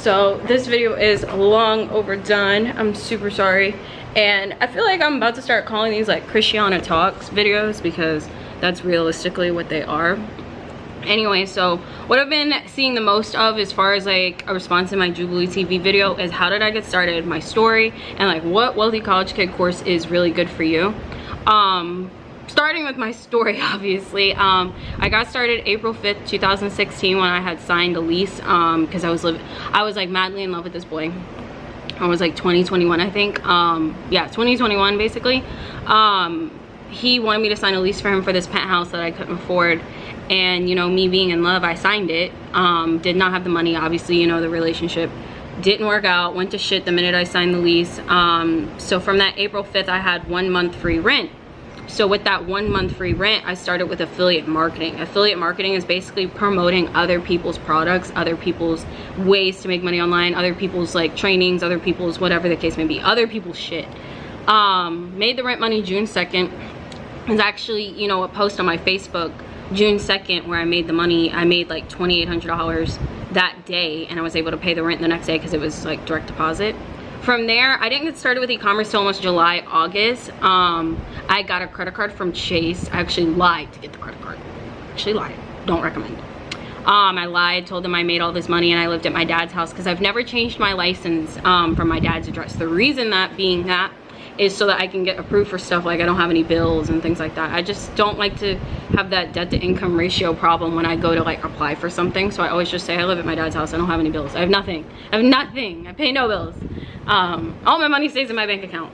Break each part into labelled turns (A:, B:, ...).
A: So this video is long overdone. I'm super sorry. And I feel like I'm about to start calling these like Christianna Talks videos because that's realistically what they are. Anyway, so what I've been seeing the most of as far as like a response to my Jubilee TV video is how did I get started, my story, and like what Wealthy College Kid course is really good for you. Starting with my story, obviously, I got started April 5th, 2016 when I had signed a lease because I was like madly in love with this boy. I was like 2021, I think. Yeah, 2021 basically. He wanted me to sign a lease for him for this penthouse that I couldn't afford. And you know, me being in love, I signed it. Did not have the money, obviously. You know, the relationship didn't work out, went to shit the minute I signed the lease. So from that April 5th, I had 1 month free rent. So with that 1 month free rent, I started with affiliate marketing. Affiliate marketing is basically promoting other people's products, other people's ways to make money online, other people's like trainings, other people's whatever the case may be, other people's shit. Made the rent money June 2nd. It was actually, you know, a post on my Facebook June 2nd where I made the money. I made like $2,800 that day, and I was able to pay the rent the next day because it was like direct deposit. From there, I didn't get started with e-commerce till almost July, August. I got a credit card from Chase. I actually lied to get the credit card. Actually lied. Don't recommend. I lied, told them I made all this money and I lived at my dad's house because I've never changed my license from my dad's address. The reason that being that is so that I can get approved for stuff like I don't have any bills and things like that. I just don't like to have that debt to income ratio problem when I go to like apply for something. So I always just say I live at my dad's house. I don't have any bills. I have nothing. I have nothing. I pay no bills. All my money stays in my bank account.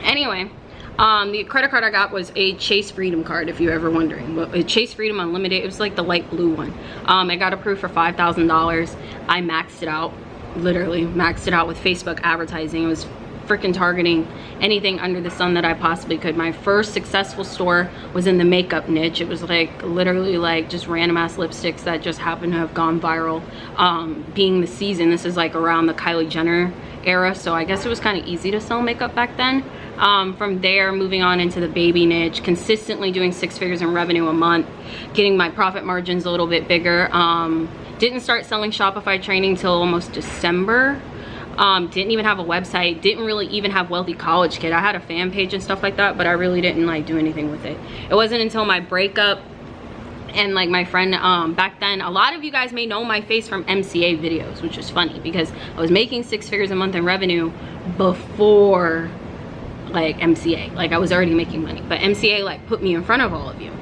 A: Anyway, the credit card I got was a Chase Freedom card, if you're ever wondering. But a Chase Freedom Unlimited, it was like the light blue one. I got approved for $5,000. I maxed it out, literally maxed it out with Facebook advertising. It was freaking targeting anything under the sun that I possibly could. My first successful store was in the makeup niche. It was like literally like just random ass lipsticks that just happened to have gone viral. Being the season, this is like around the Kylie Jenner era, so I guess it was kind of easy to sell makeup back then. From there, moving on into the baby niche, consistently doing 6 figures in revenue a month, getting my profit margins a little bit bigger. Didn't start selling Shopify training till almost December. Didn't even have a website, didn't really even have Wealthy College Kid. I had a fan page and stuff like that, but I really didn't like do anything with it. It wasn't until my breakup and like my friend back then, a lot of you guys may know my face from MCA videos, which is funny because I was making 6 figures a month in revenue before like MCA. Like I was already making money, but MCA like put me in front of all of you.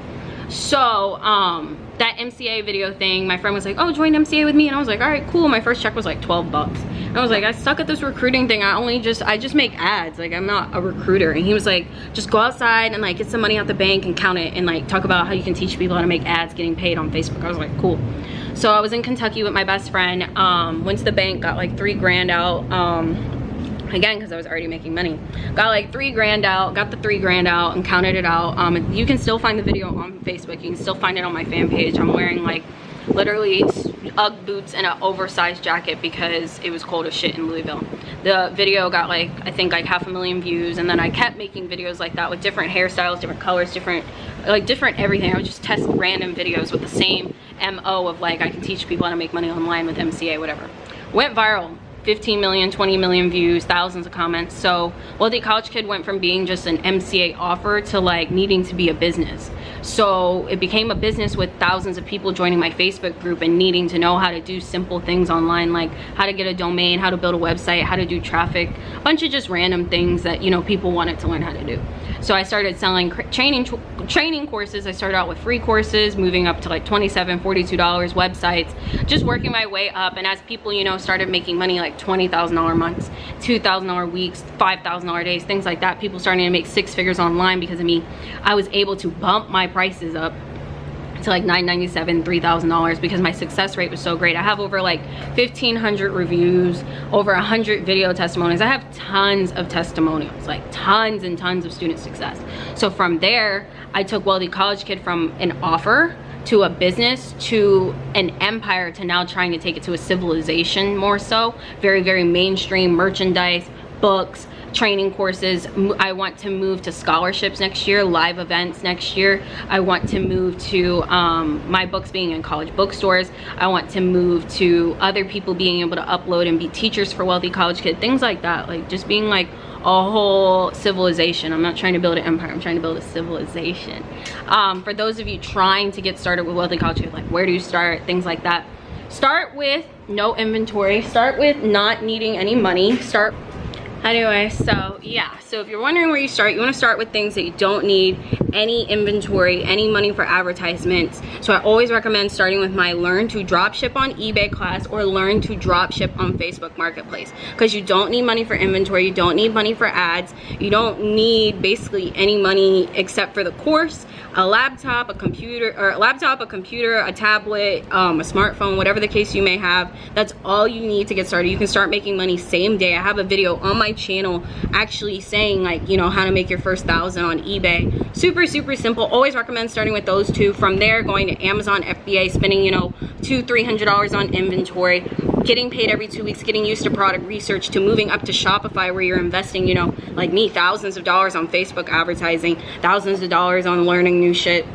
A: So that MCA video thing, my friend was like, oh, join MCA with me, and I was like, all right, cool. My first check was like 12 bucks. And I was like, I suck at this recruiting thing. I just make ads. Like I'm not a recruiter. And he was like, just go outside and like get some money out the bank and count it and like talk about how you can teach people how to make ads getting paid on Facebook. I was like, cool. So I was in Kentucky with my best friend, went to the bank, got like $3,000 out. Again, because I was already making money. Got like $3,000 out, got the $3,000 out and counted it out. You can still find the video on Facebook. You can still find it on my fan page. I'm wearing like literally Ugg boots and an oversized jacket because it was cold as shit in Louisville. The video got like, I think like 500,000 views, and then I kept making videos like that with different hairstyles, different colors, different everything. I would just test random videos with the same MO of like, I can teach people how to make money online with MCA, whatever. Went viral. 15 million, 20 million views, thousands of comments. So Wealthy College Kid went from being just an MCA offer to like needing to be a business. So it became a business with thousands of people joining my Facebook group and needing to know how to do simple things online, like how to get a domain, how to build a website, how to do traffic, a bunch of just random things that, you know, people wanted to learn how to do. So I started selling training courses. I started out with free courses, moving up to like $27, $42 websites, just working my way up. And as people, you know, started making money like $20,000 months, $2,000 weeks, $5,000 days, things like that, people starting to make 6 figures online because of me. I was able to bump my prices up to like $997, $3,000 because my success rate was so great. I have over like 1,500 reviews, over 100 video testimonials. I have tons of testimonials, like tons and tons of student success. So from there, I took Wealthy College Kid from an offer to a business to an empire to now trying to take it to a civilization more so. Very, very mainstream merchandise, books, training courses. I want to move to scholarships next year, live events next year. I want to move to my books being in college bookstores. I want to move to other people being able to upload and be teachers for Wealthy College Kid, things like that. Like just being like a whole civilization. I'm not trying to build an empire, I'm trying to build a civilization. For those of you trying to get started with Wealthy College Kid, like where do you start, things like that, start with no inventory, start with not needing any money, anyway, so yeah, so if you're wondering where you start, you want to start with things that you don't need any inventory, any money for advertisements. So I always recommend starting with my learn to dropship on eBay class or learn to dropship on Facebook Marketplace, because you don't need money for inventory, you don't need money for ads, you don't need basically any money except for the course, a laptop, a computer, a tablet, a smartphone, whatever the case you may have. That's all you need to get started. You can start making money same day. I have a video on my channel actually saying, like, you know, how to make your first 1,000 on eBay. Super simple. Always recommend starting with those two. From there, going to Amazon FBA, spending, you know, $200-300 on inventory, getting paid every 2 weeks, getting used to product research, to moving up to Shopify where you're investing, you know, like me, thousands of dollars on Facebook advertising, thousands of dollars on learning new shit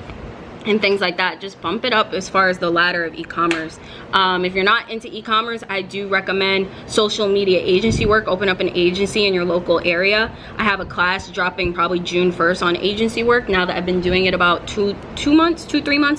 A: and things like that. Just bump it up as far as the ladder of e-commerce. If you're not into e-commerce, I do recommend social media agency work. Open up an agency in your local area. I have a class dropping probably June 1st on agency work, now that I've been doing it about 3 months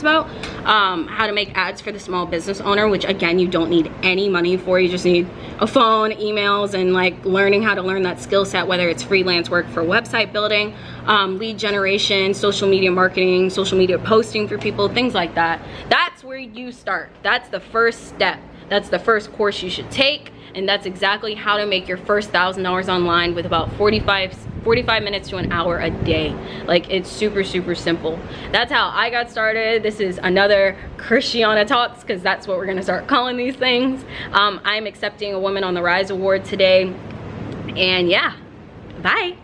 A: about how to make ads for the small business owner, which again, you don't need any money for. You just need a phone, emails, and like learning how to learn that skill set, whether it's freelance work for website building, lead generation, social media marketing, social media posting for people, things like that. That's where you start. That's the first step. That's the first course you should take, and that's exactly how to make your first $1,000 online with about 45 minutes to an hour a day. Like, it's super simple. That's how I got started. This is another Christianna Talks, because that's what we're gonna start calling these things. I'm accepting a Women on the Rise award today, and yeah, bye.